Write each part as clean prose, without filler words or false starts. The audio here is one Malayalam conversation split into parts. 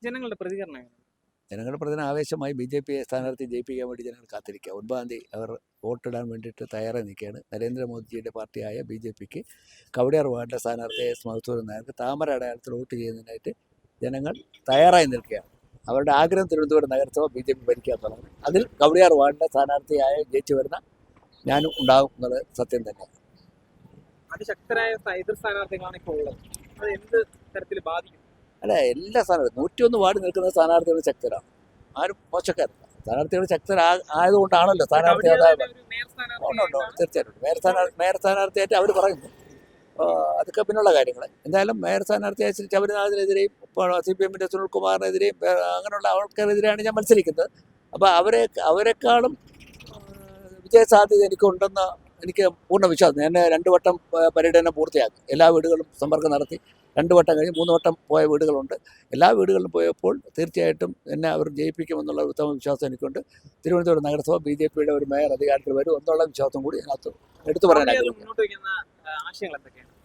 ജനങ്ങളുടെ പ്രതികരണം? ജനങ്ങളുടെ പ്രതിദിന ആവേശമായി BJP സ്ഥാനാർത്ഥി ജയിപ്പിക്കാൻ വേണ്ടി ജനങ്ങൾ കാത്തിരിക്കുക. 9-ാം തീയതി അവർ വോട്ടിടാൻ വേണ്ടിയിട്ട് തയ്യാറായി നിൽക്കുകയാണ്. നരേന്ദ്രമോദിജിയുടെ പാർട്ടിയായ BJPക്ക് കവടിയാർ വാർഡിലെ സ്ഥാനാർത്ഥി S. മധുസൂദൻ നായർക്ക് താമര അടയാളത്തിൽ വോട്ട് ചെയ്യുന്നതിനായിട്ട് ജനങ്ങൾ തയ്യാറായി നിൽക്കുകയാണ്. അവരുടെ ആഗ്രഹം തിരുവനന്തപുരം നഗരസഭ BJP ഭരിക്കുക എന്നുള്ളതാണ്. അതിൽ കവടിയാർ വാർഡിലെ സ്ഥാനാർത്ഥിയായ ജയിച്ചു വരുന്ന ഞാനും ഉണ്ടാകും എന്നുള്ളത് സത്യം തന്നെയാണ്. അതിശക്തരായ എതിർ സ്ഥാനാർത്ഥികളാണ് ഇപ്പോൾ ഉള്ളത്. അത് എന്ത് തരത്തിൽ ബാധിക്കും? അല്ല, എല്ലാ സ്ഥാനാർത്ഥി 101 വാർഡ് നിൽക്കുന്ന സ്ഥാനാർത്ഥികൾ ശക്തരാണ്. ആരും മോശക്കാരല്ല. സ്ഥാനാർത്ഥികൾ ശക്തരായതുകൊണ്ടാണല്ലോ സ്ഥാനാർത്ഥി തീർച്ചയായിട്ടും മേയർ സ്ഥാനാർത്ഥിയായിട്ട് അവർ പറയുന്നു. അതൊക്കെ പിന്നുള്ള കാര്യങ്ങൾ. എന്തായാലും മേയർ സ്ഥാനാർത്ഥിയായ ശ്രീ ശബരിനാഥിനെതിരെയും ഇപ്പോൾ CPM-ന്റെ സുനിൽകുമാറിനെതിരെയും അങ്ങനെയുള്ള ആൾക്കാരെതിരെയാണ് ഞാൻ മത്സരിക്കുന്നത്. അപ്പോൾ അവരെക്കാളും വിജയസാധ്യത എനിക്കുണ്ടെന്ന് എനിക്ക് പൂർണ്ണ വിശ്വാസം. ഞാൻ 2 വട്ടം പര്യടനം പൂർത്തിയാക്കി. എല്ലാ വീടുകളും സമ്പർക്കം നടത്തി. 2 വട്ടം കഴിഞ്ഞ് 3 വട്ടം പോയ വീടുകളുണ്ട്. എല്ലാ വീടുകളിലും പോയപ്പോൾ തീർച്ചയായിട്ടും എന്നെ അവർ ജയിപ്പിക്കുമെന്നുള്ള ഉത്തമ വിശ്വാസം എനിക്കുണ്ട്. തിരുവനന്തപുരം നഗരസഭ BJPയുടെ ഒരു മേയർ അധികാരത്തിൽ വരും എന്നുള്ള വിശ്വാസം കൂടി അതിനകത്ത് എടുത്തു പറയാൻ ആഗ്രഹിക്കുന്നു.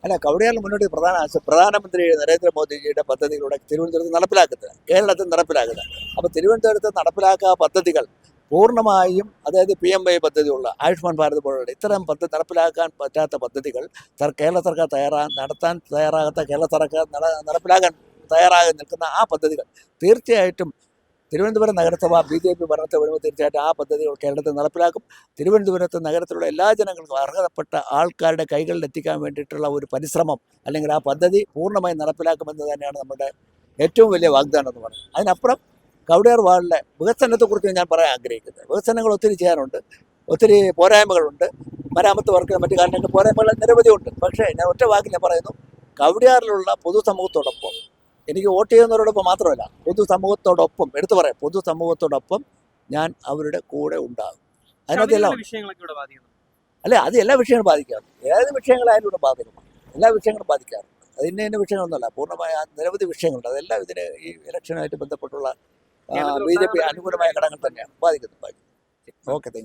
അല്ല, കവടിയാറിൽ മുന്നോട്ട് പ്രധാന ആശയം പ്രധാനമന്ത്രി നരേന്ദ്രമോദിജിയുടെ പദ്ധതികളുടെ തിരുവനന്തപുരത്ത് നടപ്പിലാക്കുന്നത്, കേരളത്തിൽ നടപ്പിലാക്കുന്നത്. അപ്പോൾ തിരുവനന്തപുരത്ത് നടപ്പിലാക്കുക പദ്ധതികൾ പൂർണ്ണമായും, അതായത് PMI പദ്ധതിയുള്ള ആയുഷ്മാൻ ഭാരത് പോലുള്ള ഇത്തരം നടപ്പിലാക്കാൻ പറ്റാത്ത പദ്ധതികൾ കേരള സർക്കാർ നടത്താൻ തയ്യാറാകാത്ത, കേരള സർക്കാർ നടപ്പിലാക്കാൻ തയ്യാറാകാൻ നിൽക്കുന്ന ആ പദ്ധതികൾ തീർച്ചയായിട്ടും തിരുവനന്തപുരം നഗരസഭ BJP ഭരണത്തിൽ വരുമ്പോൾ തീർച്ചയായിട്ടും ആ പദ്ധതികൾ കേരളത്തിൽ നടപ്പിലാക്കും. തിരുവനന്തപുരത്ത് നഗരത്തിലുള്ള എല്ലാ ജനങ്ങൾക്കും അർഹതപ്പെട്ട ആൾക്കാരുടെ കൈകളിൽ എത്തിക്കാൻ വേണ്ടിയിട്ടുള്ള ഒരു പരിശ്രമം അല്ലെങ്കിൽ ആ പദ്ധതി പൂർണ്ണമായും നടപ്പിലാക്കുമെന്ന് തന്നെയാണ് നമ്മുടെ ഏറ്റവും വലിയ വാഗ്ദാനം എന്ന് പറയുന്നത്. അതിനപ്പുറം കവടിയാർ വാർഡിലെ വികസനത്തെക്കുറിച്ച് ഞാൻ പറയാൻ ആഗ്രഹിക്കുന്നത്. വികസനങ്ങൾ ഒത്തിരി ചെയ്യാനുണ്ട്, ഒത്തിരി പോരായ്മകളുണ്ട്. മരാമത്ത് വർക്ക് മറ്റു കാര്യങ്ങൾക്ക് പോരായ്മകൾ നിരവധിയുണ്ട്. പക്ഷേ ഞാൻ ഒറ്റ വാക്കിൽ ഞാൻ പറയുന്നു, കവടിയാറിലുള്ള പൊതുസമൂഹത്തോടൊപ്പം, എനിക്ക് വോട്ട് ചെയ്യുന്നവരോടൊപ്പം മാത്രമല്ല, പൊതുസമൂഹത്തോടൊപ്പം, എടുത്തു പറയാം, പൊതുസമൂഹത്തോടൊപ്പം ഞാൻ അവരുടെ കൂടെ ഉണ്ടാകും. അതിനകത്തെല്ലാം അല്ലേ, അത് എല്ലാ വിഷയങ്ങളും ബാധിക്കാറുണ്ട്. ഏത് വിഷയങ്ങളായാലും ഇവിടെ ബാധകമാണ്. എല്ലാ വിഷയങ്ങളും ബാധിക്കാറുണ്ട്. അതിൻ്റെ വിഷയങ്ങളൊന്നുമല്ല, പൂർണ്ണമായ നിരവധി വിഷയങ്ങളുണ്ട്. അതെല്ലാം ഈ ഇലക്ഷനുമായിട്ട് ബന്ധപ്പെട്ടുള്ള BJP അനുകൂലമായ ഘടകങ്ങൾ തന്നെയാണ് ബാധിക്കുന്നത്. Okay, thank you.